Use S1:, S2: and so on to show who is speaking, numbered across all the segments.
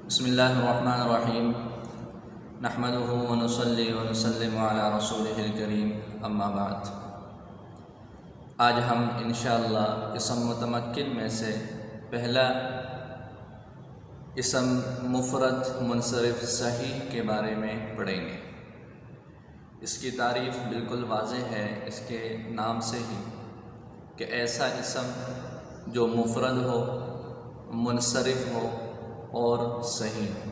S1: بسم اللہ الرحمن الرحیم نحمدہ ونصلی ونسلم علی رسولہ الکریم اما بعد۔ آج ہم انشاءاللہ اسم متمکن میں سے پہلا اسم مفرد منصرف صحیح کے بارے میں پڑھیں گے۔ اس کی تعریف بالکل واضح ہے اس کے نام سے ہی کہ ایسا اسم جو مفرد ہو، منصرف ہو اور صحیح ہو،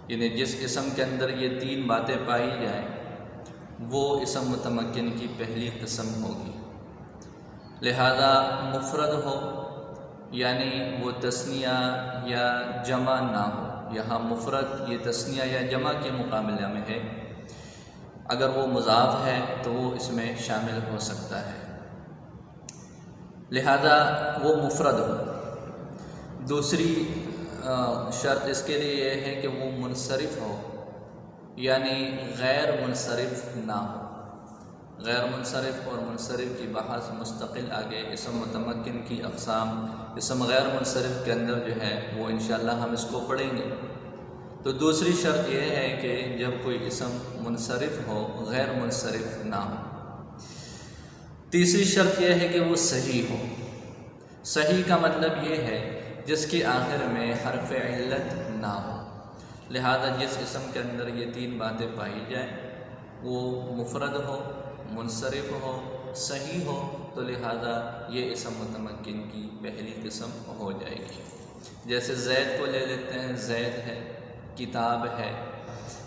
S1: یعنی جس اسم کے اندر یہ تین باتیں پائی جائیں وہ اسم متمکن کی پہلی قسم ہوگی۔ لہذا مفرد ہو یعنی وہ تثنیہ یا جمع نہ ہو، یہاں مفرد یہ تثنیہ یا جمع کے مقابلہ میں ہے، اگر وہ مضاف ہے تو وہ اس میں شامل ہو سکتا ہے، لہذا وہ مفرد ہو۔ دوسری شرط اس کے لیے یہ ہے کہ وہ منصرف ہو، یعنی غیر منصرف نہ ہو۔ غیر منصرف اور منصرف کی بحث مستقل آگے اسم متمکن کی اقسام اسم غیر منصرف کے اندر جو ہے وہ انشاءاللہ ہم اس کو پڑھیں گے۔ تو دوسری شرط یہ ہے کہ جب کوئی اسم منصرف ہو، غیر منصرف نہ ہو۔ تیسری شرط یہ ہے کہ وہ صحیح ہو۔ صحیح کا مطلب یہ ہے جس کے آخر میں حرف علت نہ ہو، لہذا جس اسم کے اندر یہ تین باتیں پائی جائیں وہ مفرد ہو، منصرف ہو، صحیح ہو، تو لہذا یہ اسم متمکن کی پہلی قسم ہو جائے گی۔ جیسے زید کو لے لیتے ہیں، زید ہے، کتاب ہے،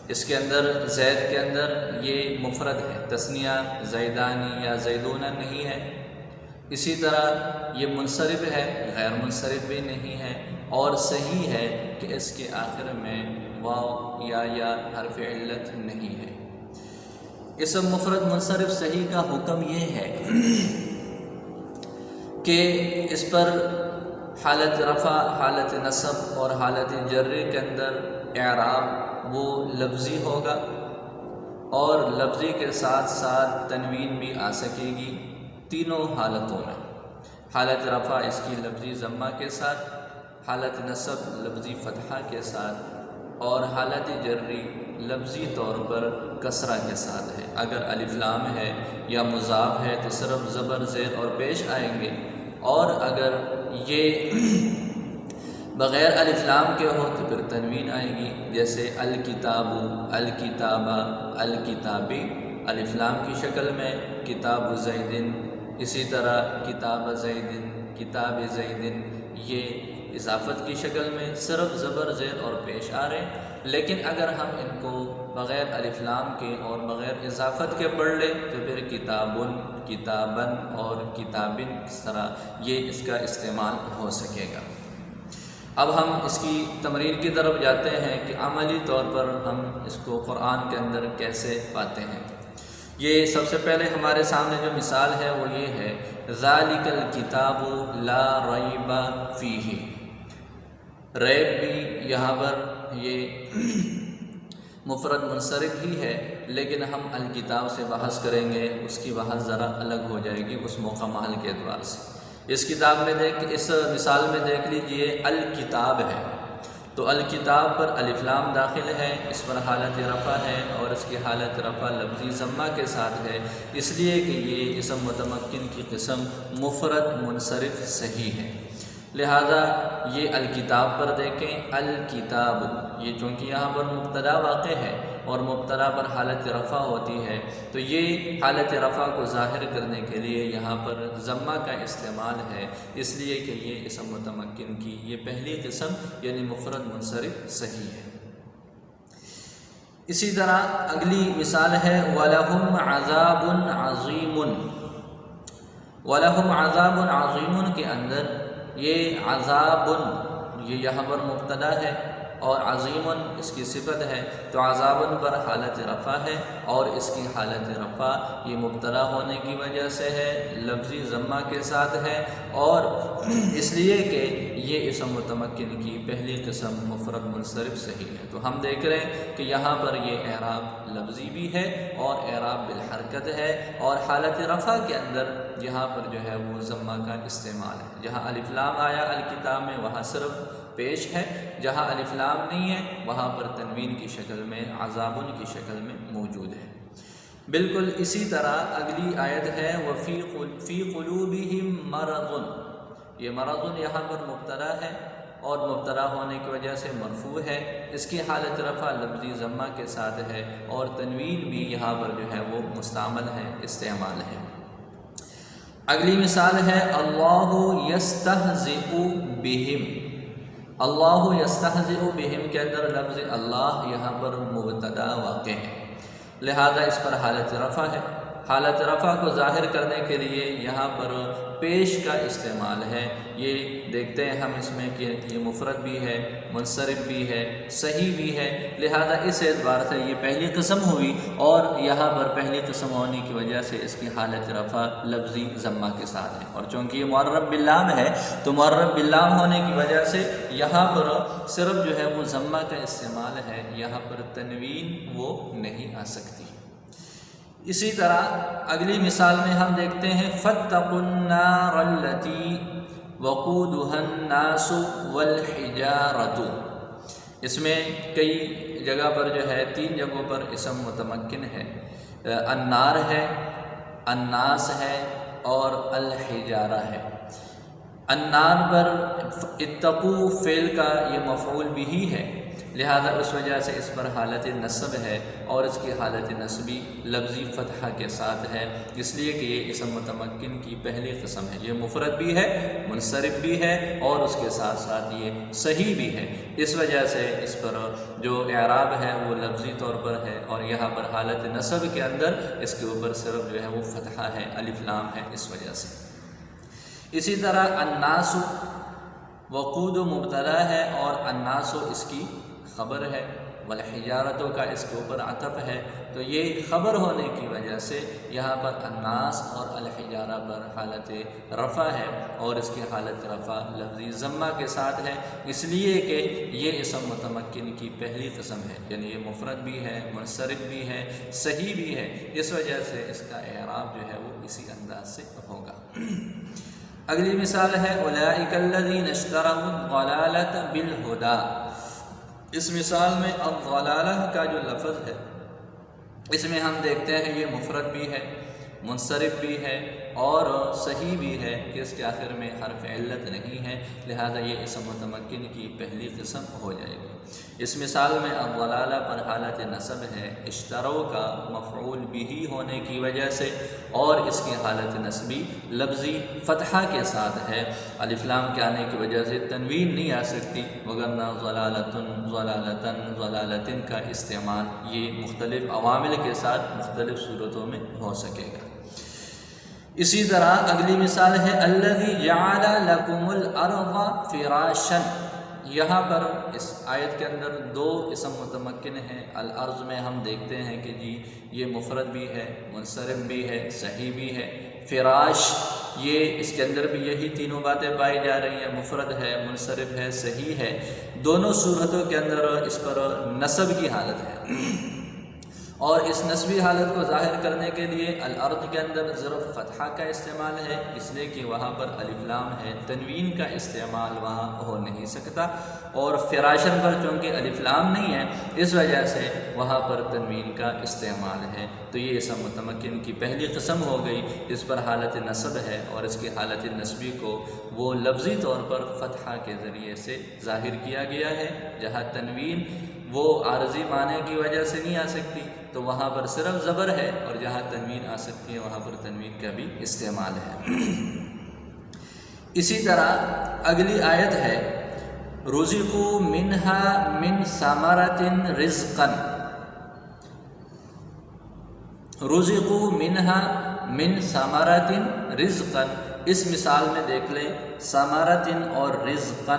S1: اس کے اندر زید کے اندر یہ مفرد ہے، تثنیہ زیدانی یا زیدون نہیں ہے۔ اسی طرح یہ منصرف ہے، غیر منصرف بھی نہیں ہے، اور صحیح ہے کہ اس کے آخر میں واو یا حرف علت نہیں ہے۔ اسم مفرد منصرف صحیح کا حکم یہ ہے کہ اس پر حالت رفع، حالت نصب اور حالت جر کے اندر اعراب وہ لفظی ہوگا، اور لفظی کے ساتھ ساتھ تنوین بھی آ سکے گی تینوں حالتوں میں۔ حالت رفع اس کی لفظی ضمہ کے ساتھ، حالت نصب لفظی فتحہ کے ساتھ، اور حالت جری لفظی طور پر کسرہ کے ساتھ ہے۔ اگر الف لام ہے یا مضاف ہے تو صرف زبر زیر اور پیش آئیں گے، اور اگر یہ بغیر الف لام کے ہو تو پھر تنوین آئے گی، جیسے الکتاب، الکتابہ، الکتابی الف لام کی شکل میں، کتاب زیدن، اسی طرح کتاب زیدن، کتاب زیدن، یہ اضافت کی شکل میں صرف زبر زیر اور پیش آ رہے ہیں۔ لیکن اگر ہم ان کو بغیر الف لام کے اور بغیر اضافت کے پڑھ لیں تو پھر کتابن، کتابن اور کتابن، اس طرح یہ اس کا استعمال ہو سکے گا۔ اب ہم اس کی تمرین کی طرف جاتے ہیں کہ عملی طور پر ہم اس کو قرآن کے اندر کیسے پاتے ہیں۔ یہ سب سے پہلے ہمارے سامنے جو مثال ہے وہ یہ ہے، ذالک الکتاب لا ریب فیہ۔ ریب بھی یہاں پر یہ مفرد منصرف ہی ہے، لیکن ہم الکتاب سے بحث کریں گے، اس کی بحث ذرا الگ ہو جائے گی اس موقع محل کے اعتبار سے۔ اس کتاب میں اس مثال میں دیکھ لیجئے الکتاب ہے، تو الکتاب پر الف لام داخل ہے، اس پر حالت رفع ہے، اور اس کی حالت رفع لفظی ضمہ کے ساتھ ہے، اس لیے کہ یہ اسم متمکن کی قسم مفرد منصرف صحیح ہے۔ لہذا یہ الکتاب پر دیکھیں، الکتاب، یہ چونکہ یہاں پر مبتدا واقع ہے اور مبتدا پر حالت رفع ہوتی ہے، تو یہ حالت رفع کو ظاہر کرنے کے لیے یہاں پر ضمہ کا استعمال ہے، اس لیے کہ یہ اسم متمکن کی یہ پہلی قسم یعنی مفرد منصرف صحیح ہے۔ اسی طرح اگلی مثال ہے وَلَهُمْ عَذَابٌ عَظِيمٌ۔ وَلَهُمْ عَذَابٌ عَظِيمٌ کے اندر یہ عذاب یہ یہاں پر مبتدا ہے اور عظیم اس کی صفت ہے، تو عذاب پر حالت رفع ہے، اور اس کی حالت رفع یہ مبتدا ہونے کی وجہ سے ہے، لفظی ضمہ کے ساتھ ہے، اور اس لیے کہ یہ اسم متمکن کی پہلی قسم مفرد منصرف صحیح ہے۔ تو ہم دیکھ رہے ہیں کہ یہاں پر یہ اعراب لفظی بھی ہے اور اعراب بالحرکت ہے، اور حالت رفع کے اندر یہاں پر جو ہے وہ ضمہ کا استعمال ہے۔ جہاں الف لام آیا الکتاب میں وہاں صرف پیش ہے، جہاں الف لام نہیں ہے وہاں پر تنوین کی شکل میں عذاب کی شکل میں موجود ہے۔ بالکل اسی طرح اگلی آیت ہے وَفِي قُلُوبِهِم مَرَضٌ، یہ مرض یہاں پر مبتدا ہے اور مبتدا ہونے کی وجہ سے مرفوع ہے، اس کی حالت رفع لفظی ضمہ کے ساتھ ہے اور تنوین بھی یہاں پر جو ہے وہ مستعمل ہے، استعمال ہے۔ اگلی مثال ہے اللہ یستہزئ بہم، اللہ یستہزئ بہم کے اندر لفظ اللہ یہاں پر مبتدا واقع ہے، لہذا اس پر حالت رفع ہے۔ حالت رفع کو ظاہر کرنے کے لیے یہاں پر پیش کا استعمال ہے۔ یہ دیکھتے ہیں ہم اس میں کہ یہ مفرد بھی ہے، منصرف بھی ہے، صحیح بھی ہے، لہذا اس اعتبار سے یہ پہلی قسم ہوئی اور یہاں پر پہلی قسم ہونے کی وجہ سے اس کی حالت رفع لفظی ضمہ کے ساتھ ہے، اور چونکہ یہ معرب باللام ہے تو معرب باللام ہونے کی وجہ سے یہاں پر صرف جو ہے وہ ضمہ کا استعمال ہے، یہاں پر تنوین وہ نہیں آ سکتی۔ اسی طرح اگلی مثال میں ہم دیکھتے ہیں فَاتَّقُوا النَّارَ الَّتِي وَقُودُهَا النَّاسُ وَالْحِجَارَةُ، اس میں کئی جگہ پر جو ہے 3 جگہوں پر اسم متمکن ہے، النار ہے، الناس ہے اور الحجارہ ہے۔ النار پر اتقوا فعل کا یہ مفعول بھی ہے، لہذا اس وجہ سے اس پر حالت نصب ہے اور اس کی حالت نصبی لفظی فتحہ کے ساتھ ہے، اس لیے کہ یہ اسم متمکن کی پہلی قسم ہے، یہ مفرد بھی ہے، منصرف بھی ہے اور اس کے ساتھ ساتھ یہ صحیح بھی ہے، اس وجہ سے اس پر جو اعراب ہے وہ لفظی طور پر ہے اور یہاں پر حالت نصب کے اندر اس کے اوپر صرف جو ہے وہ فتحہ ہے، الف لام ہے، اس وجہ سے۔ اسی طرح الناس وقود مبتدا ہے اور الناس اس کی خبر ہے، والحجارت کا اس کے اوپر عطف ہے، تو یہ خبر ہونے کی وجہ سے یہاں پر الناس اور الحجارہ پر حالت رفع ہے اور اس کی حالت رفع لفظی ضمہ کے ساتھ ہے، اس لیے کہ یہ اسم متمکن کی پہلی قسم ہے، یعنی یہ مفرد بھی ہے، منصرف بھی ہے، صحیح بھی ہے، اس وجہ سے اس کا اعراب جو ہے وہ اسی انداز سے ہوگا۔ اگلی مثال ہے اولئک الذین اشتروا الضلالۃ بالہدی، اس مثال میں الضلالہ کا جو لفظ ہے اس میں ہم دیکھتے ہیں یہ مفرد بھی ہے، منصرف بھی ہے اور صحیح بھی ہے کہ اس کے آخر میں حرف علت نہیں ہے، لہذا یہ اسم متمکن کی پہلی قسم ہو جائے گی۔ اس مثال میں الضلالہ پر حالت نصب ہے اشتروا کا مفعول بھی ہونے کی وجہ سے اور اس کی حالت نصبی لفظی فتحہ کے ساتھ ہے، الف لام کے آنے کی وجہ سے تنوین نہیں آ سکتی، وگرنہ ضلالتن، ضلالتن، ضلالتن کا استعمال یہ مختلف عوامل کے ساتھ مختلف صورتوں میں ہو سکے گا۔ اسی طرح اگلی مثال ہے الذی جعل لکم الارض فراشا، یہاں پر اس آیت کے اندر 2 اسم متمکن ہیں، الارض میں ہم دیکھتے ہیں کہ جی یہ مفرد بھی ہے، منصرف بھی ہے، صحیح بھی ہے، فراش یہ اس کے اندر بھی یہی تینوں باتیں پائی جا رہی ہیں، مفرد ہے، منصرف ہے، صحیح ہے، دونوں صورتوں کے اندر اس پر نصب کی حالت ہے اور اس نصبی حالت کو ظاہر کرنے کے لیے الارض کے اندر ضرب فتحہ کا استعمال ہے، اس لیے کہ وہاں پر الف لام ہے، تنوین کا استعمال وہاں ہو نہیں سکتا، اور فراشن پر چونکہ الف لام نہیں ہے اس وجہ سے وہاں پر تنوین کا استعمال ہے، تو یہ اسم متمکن کی پہلی قسم ہو گئی، اس پر حالت نصب ہے اور اس کی حالت نصبی کو وہ لفظی طور پر فتحہ کے ذریعے سے ظاہر کیا گیا ہے، جہاں تنوین وہ عارضی معنی کی وجہ سے نہیں آ سکتی تو وہاں پر صرف زبر ہے، اور جہاں تنوین آ سکتی ہے وہاں پر تنوین کا بھی استعمال ہے۔ اسی طرح اگلی آیت ہے رزقوا منها من ثمرۃ رزقا، رزقوا منها من ثمرۃ رزقا، اس مثال میں دیکھ لیں ثمرۃ اور رزقا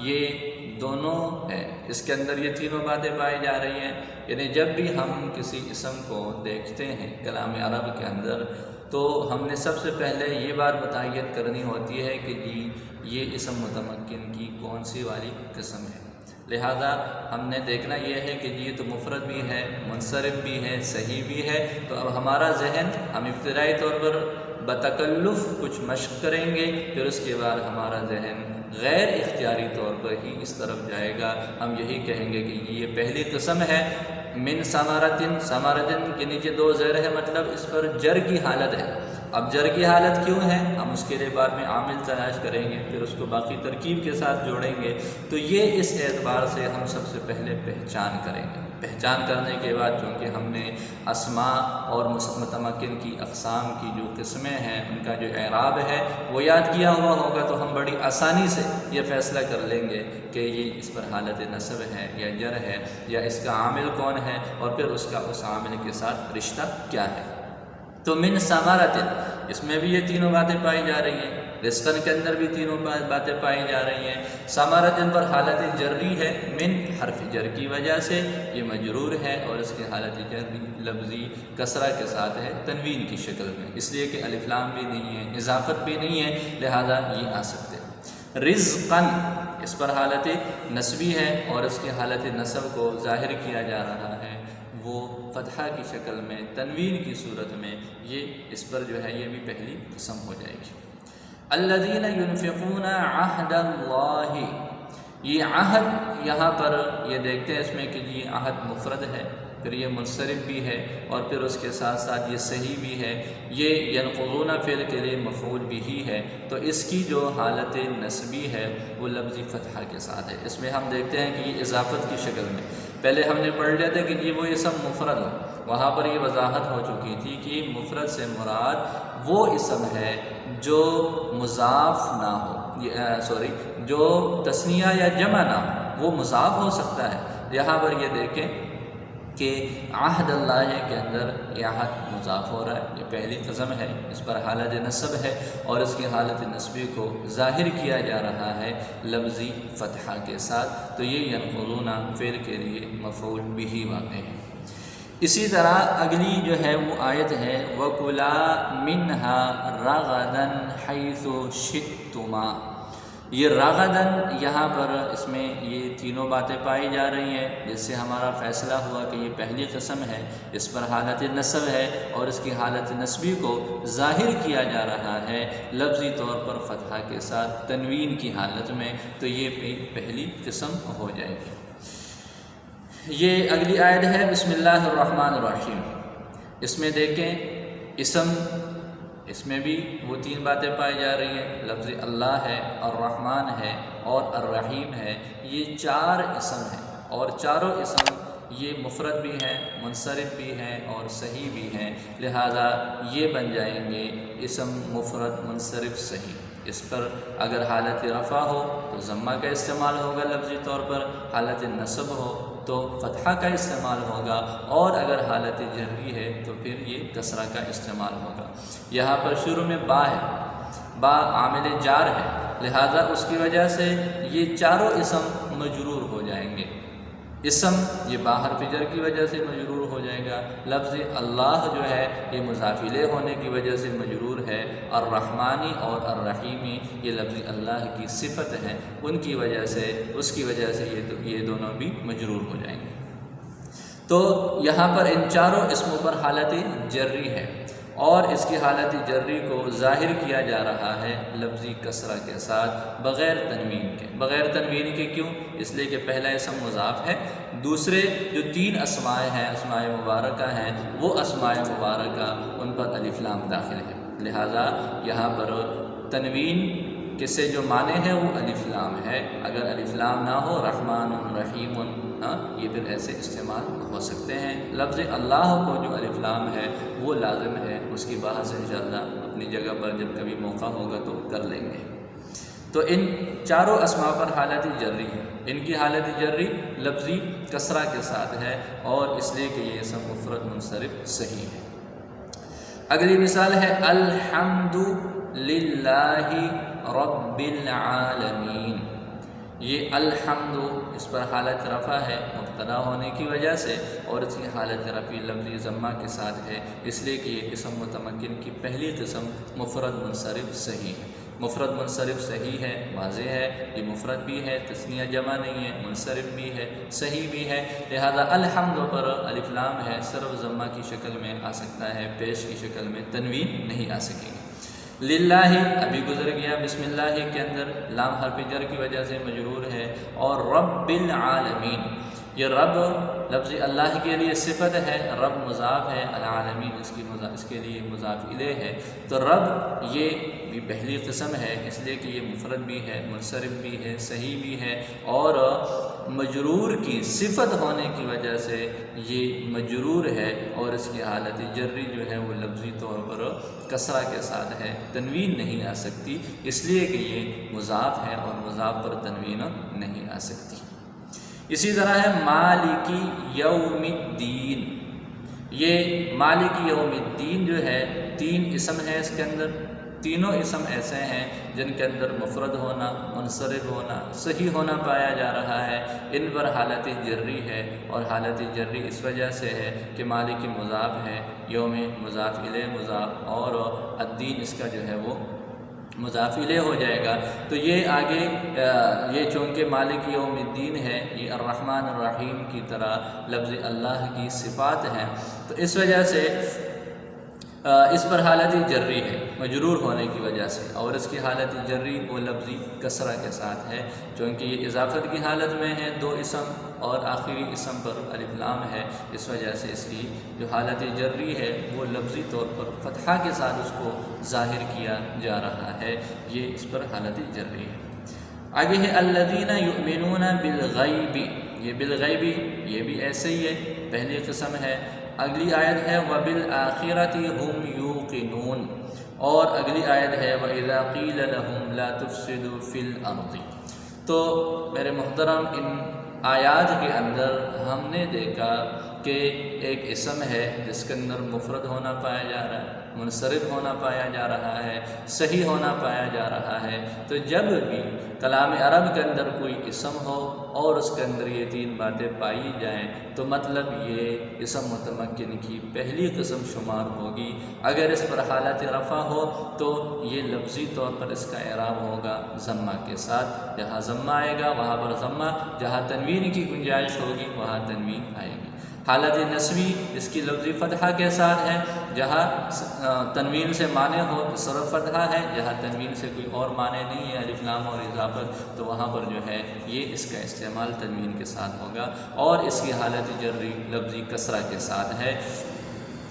S1: یہ دونوں ہے، اس کے اندر یہ تینوں باتیں پائی جا رہی ہیں، یعنی جب بھی ہم کسی اسم کو دیکھتے ہیں کلام عرب کے اندر تو ہم نے سب سے پہلے یہ بات متعین کرنی ہوتی ہے کہ جی یہ اسم متمکن کی کون سی والی قسم ہے، لہذا ہم نے دیکھنا یہ ہے کہ جی تو مفرد بھی ہے، منصرف بھی ہے، صحیح بھی ہے، تو اب ہمارا ذہن ہم ابتدائی طور پر بتکلف کچھ مشق کریں گے، پھر اس کے بعد ہمارا ذہن غیر اختیاری طور پر ہی اس طرف جائے گا۔ ہم یہی کہیں گے کہ یہ پہلی قسم ہے من ثمرتن، ثمرتن کے نیچے دو زیر ہے، مطلب اس پر جر کی حالت ہے۔ اب جر کی حالت کیوں ہے ہم اس کے لیے بعد میں عامل تلاش کریں گے، پھر اس کو باقی ترکیب کے ساتھ جوڑیں گے۔ تو یہ اس اعتبار سے ہم سب سے پہلے پہچان کریں گے۔ پہچان کرنے کے بعد چونکہ ہم نے اسماء اور متمکن کی اقسام کی جو قسمیں ہیں ان کا جو اعراب ہے وہ یاد کیا ہوا ہوگا، تو ہم بڑی آسانی سے یہ فیصلہ کر لیں گے کہ یہ اس پر حالت نصب ہے یا جر ہے، یا اس کا عامل کون ہے، اور پھر اس کا اس عامل کے ساتھ رشتہ کیا ہے۔ تو من ثمرتن اس میں بھی یہ تینوں باتیں پائی جا رہی ہیں، رزقن کے اندر بھی تینوں باتیں پائی جا رہی ہیں۔ ثمرتن پر حالت جری ہے، من حرف جر کی وجہ سے یہ مجرور ہے، اور اس کی حالت جری لفظی کسرہ کے ساتھ ہے تنوین کی شکل میں، اس لیے کہ الف لام بھی نہیں ہے، اضافت بھی نہیں ہے، لہذا یہ آ سکتے ہیں۔ رزقن اس پر حالت نصبی ہے، اور اس کی حالت نصب کو ظاہر کیا جا رہا ہے وہ فتحہ کی شکل میں تنوین کی صورت میں، یہ اس پر جو ہے یہ بھی پہلی قسم ہو جائے گی۔ الذین ينفقون عہد اللہ، یہ عہد یہاں پر یہ دیکھتے ہیں اس میں کہ یہ عہد مفرد ہے، پھر یہ منصرف بھی ہے، اور پھر اس کے ساتھ ساتھ یہ صحیح بھی ہے، یہ ینقضون فعل کے لیے مفعول بھی ہے، تو اس کی جو حالت نصبی ہے وہ لفظی فتحہ کے ساتھ ہے۔ اس میں ہم دیکھتے ہیں کہ یہ اضافت کی شکل میں، پہلے ہم نے پڑھ لیا تھا کہ یہ وہ اسم مفرد ہو، وہاں پر یہ وضاحت ہو چکی تھی کہ مفرد سے مراد وہ اسم ہے جو مضاف نہ ہو، جو تثنیہ یا جمع نہ ہو، وہ مضاف ہو سکتا ہے۔ یہاں پر یہ دیکھیں کہ عہد اللہ کے اندر یہ عہد مضاف ہو رہا ہے، یہ پہلی قسم ہے، اس پر حالت نصب ہے، اور اس کی حالت نصبی کو ظاہر کیا جا رہا ہے لفظی فتحہ کے ساتھ، تو یہ ینقضون فعل کے لیے مفعول بھی واقع ہے۔ اسی طرح اگلی جو ہے وہ آیت ہے وَكُلَا مِنْهَا رَغَدًا حَيْثُ شِئْتُمَا، یہ راغدن یہاں پر اس میں یہ تینوں باتیں پائی جا رہی ہیں، جس سے ہمارا فیصلہ ہوا کہ یہ پہلی قسم ہے، اس پر حالت نصب ہے، اور اس کی حالت نصبی کو ظاہر کیا جا رہا ہے لفظی طور پر فتحہ کے ساتھ تنوین کی حالت میں، تو یہ پہلی قسم ہو جائے گی۔ یہ اگلی آیت ہے بسم اللہ الرحمن الرحیم، اس میں دیکھیں اسم، اس میں بھی وہ تین باتیں پائی جا رہی ہیں، لفظ اللہ ہے، الرحمن ہے، اور الرحیم ہے، یہ چار اسم ہیں، اور چاروں اسم یہ مفرد بھی ہیں، منصرف بھی ہیں، اور صحیح بھی ہیں، لہذا یہ بن جائیں گے اسم مفرد منصرف صحیح۔ اس پر اگر حالت رفع ہو تو ضمہ کا استعمال ہوگا لفظی طور پر، حالت نصب ہو تو فتحہ کا استعمال ہوگا، اور اگر حالت جری ہے تو پھر یہ کسرہ کا استعمال ہوگا۔ یہاں پر شروع میں با ہے، با عامل جار ہے، لہذا اس کی وجہ سے یہ چاروں اسم مجرور ہو جائیں گے۔ اسم یہ با حرف جر کی وجہ سے مجرور ہو جائے گا، لفظ اللہ جو ہے یہ مضاف الیہ ہونے کی وجہ سے مجرور ہے، الرحمانی اور الرحیمی یہ لفظ اللہ کی صفت ہے، ان کی وجہ سے اس کی وجہ سے یہ دونوں بھی مجرور ہو جائیں گے۔ تو یہاں پر ان چاروں اسموں پر حالت جری ہے، اور اس کی حالت جری کو ظاہر کیا جا رہا ہے لفظی کسرہ کے ساتھ بغیر تنوین کے۔ بغیر تنوین کے کیوں؟ اس لیے کہ پہلا اسم مضاف ہے، دوسرے جو تین اسماء ہیں، اسماء مبارکہ ہیں، وہ اسماء مبارکہ ان پر الف لام داخل ہے، لہذا یہاں پر تنوین کے سے جو معنی ہے وہ الف لام ہے۔ اگر الف لام نہ ہو رحمان رحیم یہ پھر ایسے استعمال ہو سکتے ہیں۔ لفظ اللہ کو جو الف لام ہے وہ لازم ہے، اس کی بحث انشاءاللہ اپنی جگہ پر جب کبھی موقع ہوگا تو کر لیں گے۔ تو ان چاروں اسماء پر حالت جری ہے، ان کی حالت جری لفظی کسرہ کے ساتھ ہے، اور اس لیے کہ یہ اسم مفرد منصرف صحیح ہے۔ اگلی مثال ہے الحمد للہ رب العالمین، یہ الحمد اس پر حالت رفع ہے مبتدا ہونے کی وجہ سے، اور اس کی حالت رفع لفظی ضمہ کے ساتھ ہے، اس لیے کہ یہ اسم متمکن کی پہلی قسم مفرد منصرف صحیح ہے۔ مفرد منصرف صحیح ہے، واضح ہے، یہ مفرد بھی ہے، تثنیہ جمع نہیں ہے، منصرف بھی ہے، صحیح بھی ہے، لہذا الحمد پر الف لام ہے، صرف ضمہ کی شکل میں آ سکتا ہے، پیش کی شکل میں تنوین نہیں آ سکے گی۔ للہ ابھی گزر گیا، بسم اللہ کے اندر لام حرف جر کی وجہ سے مجرور ہے، اور رب العالمین، یہ رب لفظ اللہ کے لیے صفت ہے، رب مضاف ہے، العالمین اس کے لیے مضاف الیہ ہے، تو رب یہ بھی پہلی قسم ہے، اس لیے کہ یہ مفرد بھی ہے، منصرف بھی ہے، صحیح بھی ہے، اور مجرور کی صفت ہونے کی وجہ سے یہ مجرور ہے، اور اس کی حالت جری جو ہے وہ لفظی طور پر کسرہ کے ساتھ ہے، تنوین نہیں آ سکتی، اس لیے کہ یہ مضاف ہے اور مضاف پر تنوین نہیں آ سکتی۔ اسی طرح ہے مالکی یوم الدین، یہ مالکی یوم الدین جو ہے 3 اسم ہے اس کے اندر، تینوں اسم ایسے ہیں جن کے اندر مفرد ہونا، منصرف ہونا، صحیح ہونا پایا جا رہا ہے، ان پر حالت جری ہے، اور حالت جری اس وجہ سے ہے کہ مالک مضاف ہے، یوم مضاف الیہ مضاف، اور الدین اس کا جو ہے وہ مضاف الیہ ہو جائے گا۔ تو یہ آگے یہ چونکہ مالک یوم الدین ہے، یہ الرحمن الرحیم کی طرح لفظ اللہ کی صفات ہیں، تو اس وجہ سے اس پر حالت جری ہے مجرور ہونے کی وجہ سے، اور اس کی حالت جری وہ لفظی کسرہ کے ساتھ ہے، چونکہ یہ اضافت کی حالت میں ہے، 2 اسم اور آخری اسم پر الف لام ہے، اس وجہ سے اس کی جو حالت جری ہے وہ لفظی طور پر فتحہ کے ساتھ اس کو ظاہر کیا جا رہا ہے، یہ اس پر حالت جری ہے۔ آگے ہے الذین یؤمنون بالغیب، یہ بالغیب یہ بھی ایسے ہی ہے، پہلی قسم ہے۔ اگلی آیت ہے وَبِالْآخِرَةِ هُمْ يُوقِنُونَ، اور اگلی آیت ہے وَإِذَا قِيلَ لَهُمْ لَا تُفْسِدُوا فِي الْأَرْضِ۔ تو میرے محترم ان آیات کے اندر ہم نے دیکھا کہ ایک اسم ہے جس کے اندر مفرد ہونا پایا جا رہا ہے، منصرف ہونا پایا جا رہا ہے، صحیح ہونا پایا جا رہا ہے، تو جب بھی کلام عرب کے اندر کوئی اسم ہو اور اس کے اندر یہ 3 باتیں پائی جائیں تو مطلب یہ اسم متمکن کی پہلی قسم شمار ہوگی۔ اگر اس پر حالت رفع ہو تو یہ لفظی طور پر اس کا اعراب ہوگا ضمہ کے ساتھ، جہاں ضمہ آئے گا وہاں پر ضمہ، جہاں تنوین کی گنجائش ہوگی وہاں تنوین آئے گی۔ حالت نسبی اس کی لفظی فتحہ کے ساتھ ہے، جہاں تنوین سے معنی ہو تو صرف فتحہ ہے، جہاں تنوین سے کوئی اور معنی نہیں ہے، الف لام اور اضافت، تو وہاں پر جو ہے یہ اس کا استعمال تنوین کے ساتھ ہوگا، اور اس کی حالت جری لفظی کسرہ کے ساتھ ہے،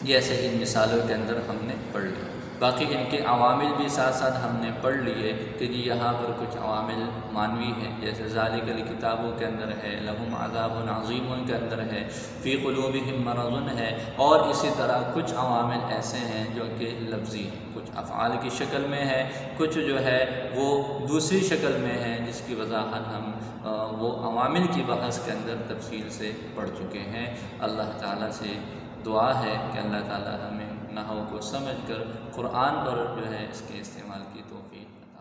S1: جیسے ان مثالوں کے اندر ہم نے پڑھ لیا۔ باقی ان کے عوامل بھی ساتھ ساتھ ہم نے پڑھ لیے کہ جی یہاں پر کچھ عوامل معنوی ہیں، جیسے ذالک الکتابوں کے اندر ہے، لہم عذاب عظیم کے اندر ہے، فی قلوبہم مرض ہے، اور اسی طرح کچھ عوامل ایسے ہیں جو کہ لفظی ہیں، کچھ افعال کی شکل میں ہے، کچھ جو ہے وہ دوسری شکل میں ہے، جس کی وضاحت ہم وہ عوامل کی بحث کے اندر تفصیل سے پڑھ چکے ہیں۔ اللہ تعالیٰ سے دعا ہے کہ اللہ تعالیٰ ہمیں نحو کو سمجھ کر قرآن پر جو ہے اس کے استعمال کی توفیق